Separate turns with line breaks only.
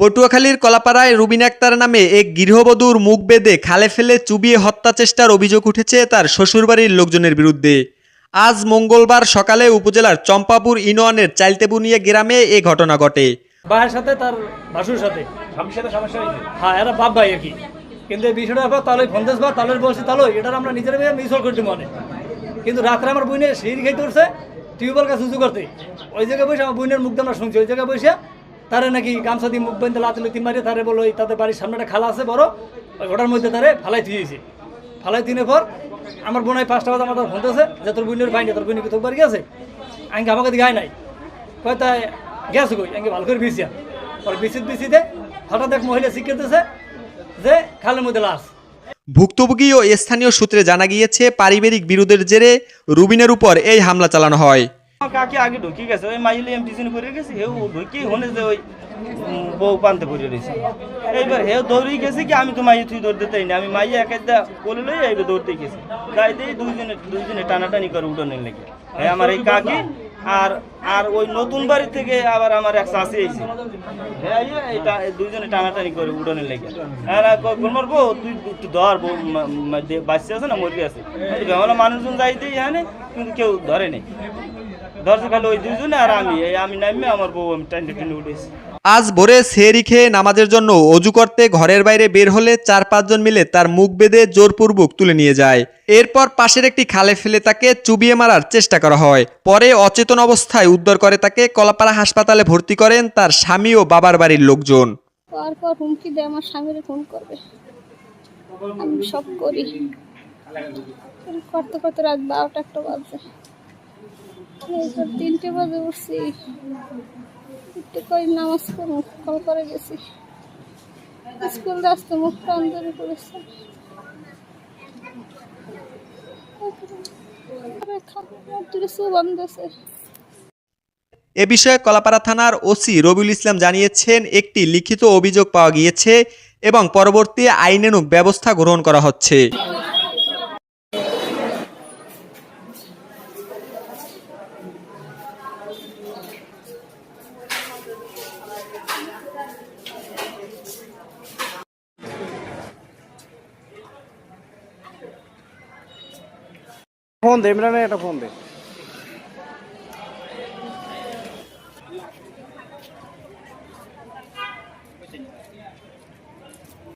পটুয়াখালীর কলাপাড়ায় রুবিন আক্তার নামে এক গৃহবধূর মুখ বেঁধে খালে ফেলে চুবিয়ে হত্যা চেষ্টার অভিযোগ উঠেছে তার শ্বশুরবাড়ির লোকজনের বিরুদ্ধে। আজ মঙ্গলবার সকালে উপজেলার চম্পাপুর ইউনিয়নের চাইলতেবুনিয়া গ্রামে এ ঘটনা ঘটে।
ভাইয়ের সাথে তার ভাসুর সাথে সমস্যা হয়েছে। হ্যাঁ, এরা বাপ ভাই আর কি। কিন্তু এই বিষয়টা তাহলে ফন্দেশ বা তাহলে বলছি তাহলে এটা আমরা নিজের মিসল করছি মনে। কিন্তু রাত্রে আমার বইনে সিঁড়ি খাইতে উঠছে টিউবওয়েল কাছে উঁচু করতে। ওই জায়গায় বসে আমার বইনের মুখ দিয়ে আমরা শুনছি। ওই জায়গায় বসে তারে নাকি গামছা দিয়ে মুখ বেঁধে লাতি লতি মারিয়ে তারে বলো তাদের বাড়ির সামনে একটা খালা আছে বড়, ওটার মধ্যে তারে ফালাই থুয়েছে। ফালাই দিনের পর আমার বোনাই 5টা বাজে আমার ফোন দিয়েছে যে তোর বোনের পাইনি, তোর বোন কি তোর বাড়ি গেছে? আমি আমাকে দিকে নাই কয় তাই গেছে কই আমি ভালো করে বিছিয়া পরে বিছিতে হঠাৎ এক মহিলা শিখিয়েছে যে খালের মধ্যে লাশ।
ভুক্তভোগী ও স্থানীয় সূত্রে জানা গিয়েছে পারিবারিক বিরোধের জেরে রুবিনের উপর এই হামলা চালানো হয়।
কাকি আগে ঢুকে গেছে ওই মাইলে এমটিসিন করে গেছে, হেউ ঢুকি হনে যে ওই বউ পান্তে পড়ে রয়েছে। এইবার হেউ দৌড়েই গেছে কি আমি তো মাইয়ে তুই দৌড় দিতেই না, আমি মাইয়ে একা বলে লই এইবার দৌড়তে গেছি। গাই দিয়ে দুইজনে টানাটানি করে উঠোনের লেগে আমার এই কাকি আর আর ওই নতুন বাড়ি থেকে আবার আমার এক চাষি এসেছে, দুইজনে টানাটানি করে উঠোনের লেগে। বলমার বউ তুই একটু ধর, বউ বাচ্চা আছে না মুরগি আছে, মানুষজন যাইতেই হ্যাঁ কিন্তু কেউ ধরে নেই। ধরছে খালি ওই দুইজনে আর আমি নামে আমার বউ আমি টাইনে টেনে উঠেছি।
আজ ভোরে সেহরি খেয়ে নামাজের জন্য অজু করতে ঘরের বাইরে বের হলে 4-5 জন মিলে তার মুখ বেঁধে জোরপূর্বক তুলে নিয়ে যায়। এরপর পাশের একটি খালে ফেলে তাকে চুবিয়ে মারার চেষ্টা করা হয়। পরে অচেতন অবস্থায় উদ্ধার করে তাকে কলাপাড়া হাসপাতালে ভর্তি করেন তার স্বামী ও বাবার বাড়ির লোকজন।
তারপর হুমকি দেয় আমার স্বামীর ফোন করবে, আমি সব করি। করতে করতে রাত 12টা একটা বাজে, 3টে বাজে উঠছি, একটু করে নামাজ পড়ো কল করে গেছি। স্কুল আসতে মুখ প্রান্তরে করেছে,
এ বিষয়ে কলাপাড়া থানার ওসি রবিউল ইসলাম জানিয়েছেন একটি লিখিত অভিযোগ পাওয়া গিয়েছে এবং পরবর্তী আইনানুগ ব্যবস্থা গ্রহণ করা হচ্ছে।
ফোন দে, ইমরানের একটা ফোন দে।